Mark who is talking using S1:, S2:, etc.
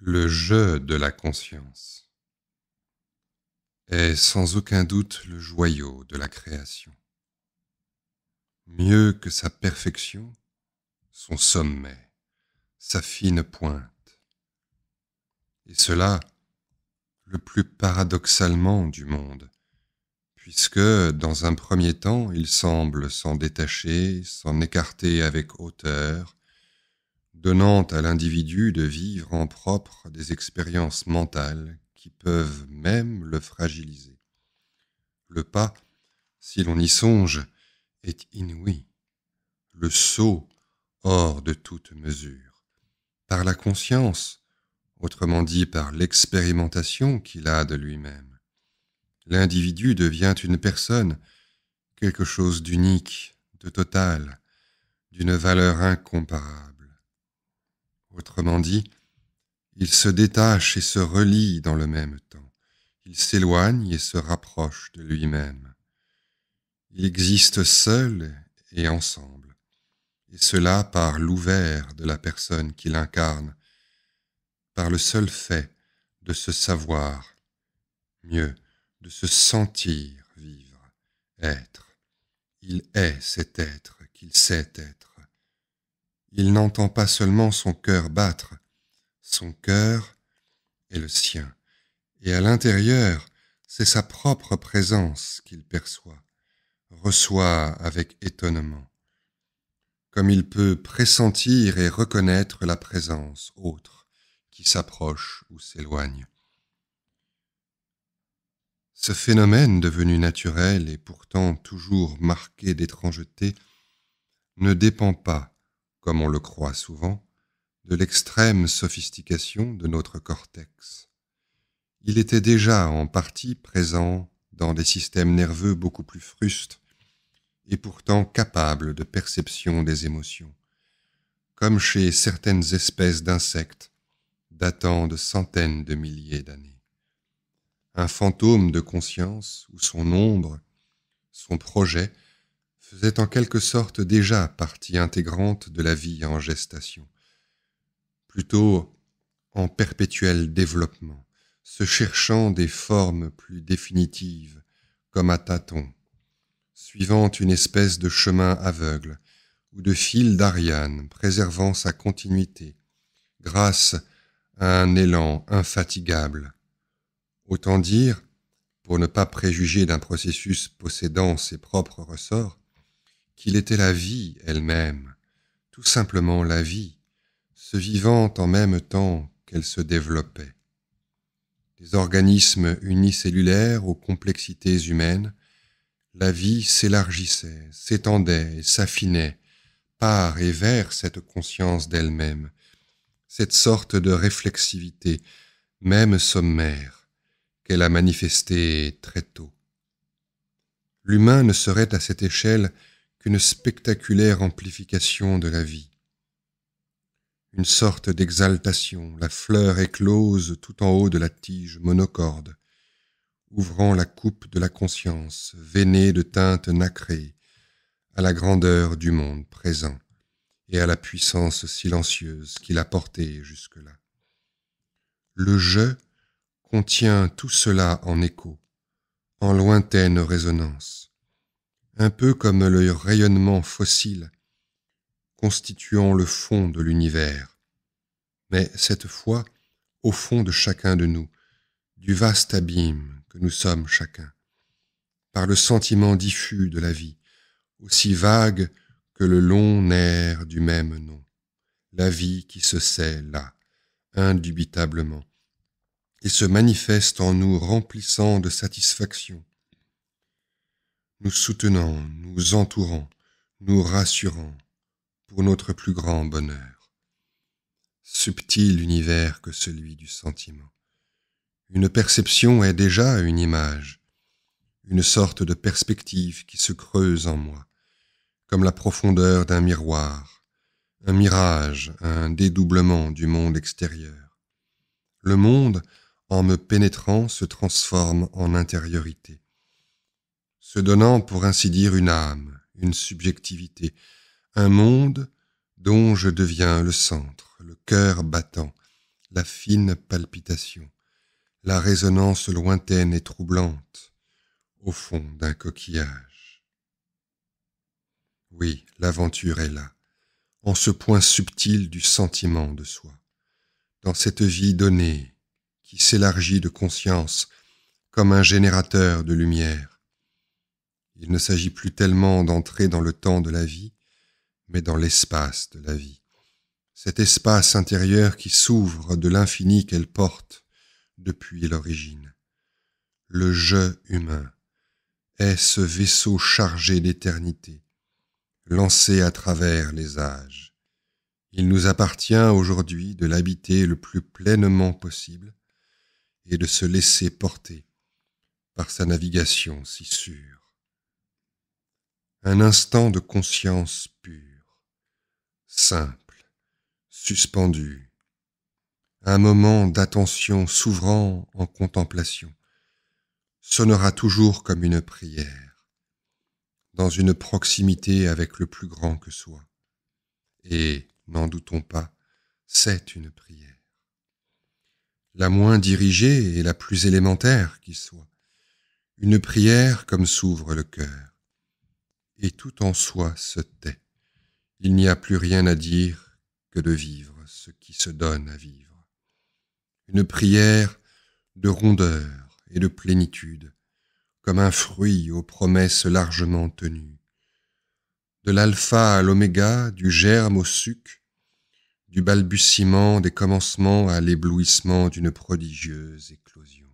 S1: Le jeu de la conscience est sans aucun doute le joyau de la création. Mieux que sa perfection, son sommet, sa fine pointe. Et cela, le plus paradoxalement du monde, puisque, dans un premier temps, il semble s'en détacher, s'en écarter avec hauteur, donnant à l'individu de vivre en propre des expériences mentales qui peuvent même le fragiliser. Le pas, si l'on y songe, est inouï, le saut hors de toute mesure. Par la conscience, autrement dit par l'expérimentation qu'il a de lui-même, l'individu devient une personne, quelque chose d'unique, de total, d'une valeur incomparable. Autrement dit, il se détache et se relie dans le même temps. Il s'éloigne et se rapproche de lui-même. Il existe seul et ensemble, et cela par l'ouvert de la personne qu'il incarne, par le seul fait de se savoir, mieux, de se sentir vivre, être. Il est cet être qu'il sait être. Il n'entend pas seulement son cœur battre, son cœur est le sien, et à l'intérieur, c'est sa propre présence qu'il perçoit, reçoit avec étonnement, comme il peut pressentir et reconnaître la présence autre qui s'approche ou s'éloigne. Ce phénomène devenu naturel et pourtant toujours marqué d'étrangeté ne dépend pas, comme on le croit souvent, de l'extrême sophistication de notre cortex. Il était déjà en partie présent dans des systèmes nerveux beaucoup plus frustes et pourtant capables de perception des émotions, comme chez certaines espèces d'insectes datant de centaines de milliers d'années. Un fantôme de conscience ou son ombre, son projet, faisait en quelque sorte déjà partie intégrante de la vie en gestation, plutôt en perpétuel développement, se cherchant des formes plus définitives, comme à tâtons, suivant une espèce de chemin aveugle ou de fil d'Ariane préservant sa continuité, grâce à un élan infatigable. Autant dire, pour ne pas préjuger d'un processus possédant ses propres ressorts, qu'il était la vie elle-même, tout simplement la vie, se vivant en même temps qu'elle se développait. Des organismes unicellulaires aux complexités humaines, la vie s'élargissait, s'étendait et s'affinait par et vers cette conscience d'elle-même, cette sorte de réflexivité, même sommaire, qu'elle a manifestée très tôt. L'humain ne serait à cette échelle qu'une spectaculaire amplification de la vie. Une sorte d'exaltation, la fleur éclose tout en haut de la tige monocorde, ouvrant la coupe de la conscience, veinée de teintes nacrées, à la grandeur du monde présent et à la puissance silencieuse qui l'a porté jusque-là. Le « je » contient tout cela en écho, en lointaine résonance, un peu comme le rayonnement fossile constituant le fond de l'univers, mais cette fois au fond de chacun de nous, du vaste abîme que nous sommes chacun, par le sentiment diffus de la vie, aussi vague que le long nerf du même nom, la vie qui se sait là, indubitablement, et se manifeste en nous remplissant de satisfaction, nous soutenant, nous entourant, nous rassurant, pour notre plus grand bonheur. Subtil univers que celui du sentiment. Une perception est déjà une image, une sorte de perspective qui se creuse en moi, comme la profondeur d'un miroir, un mirage, un dédoublement du monde extérieur. Le monde, en me pénétrant, se transforme en intériorité, se donnant pour ainsi dire une âme, une subjectivité, un monde dont je deviens le centre, le cœur battant, la fine palpitation, la résonance lointaine et troublante au fond d'un coquillage. Oui, l'aventure est là, en ce point subtil du sentiment de soi, dans cette vie donnée qui s'élargit de conscience comme un générateur de lumière. Il ne s'agit plus tellement d'entrer dans le temps de la vie, mais dans l'espace de la vie. Cet espace intérieur qui s'ouvre de l'infini qu'elle porte depuis l'origine. Le je humain est ce vaisseau chargé d'éternité, lancé à travers les âges. Il nous appartient aujourd'hui de l'habiter le plus pleinement possible et de se laisser porter par sa navigation si sûre. Un instant de conscience pure, simple, suspendu, un moment d'attention s'ouvrant en contemplation, sonnera toujours comme une prière, dans une proximité avec le plus grand que soi. Et, n'en doutons pas, c'est une prière. La moins dirigée et la plus élémentaire qui soit. Une prière comme s'ouvre le cœur. Et tout en soi se tait. Il n'y a plus rien à dire que de vivre ce qui se donne à vivre. Une prière de rondeur et de plénitude, comme un fruit aux promesses largement tenues. De l'alpha à l'oméga, du germe au suc, du balbutiement des commencements à l'éblouissement d'une prodigieuse éclosion.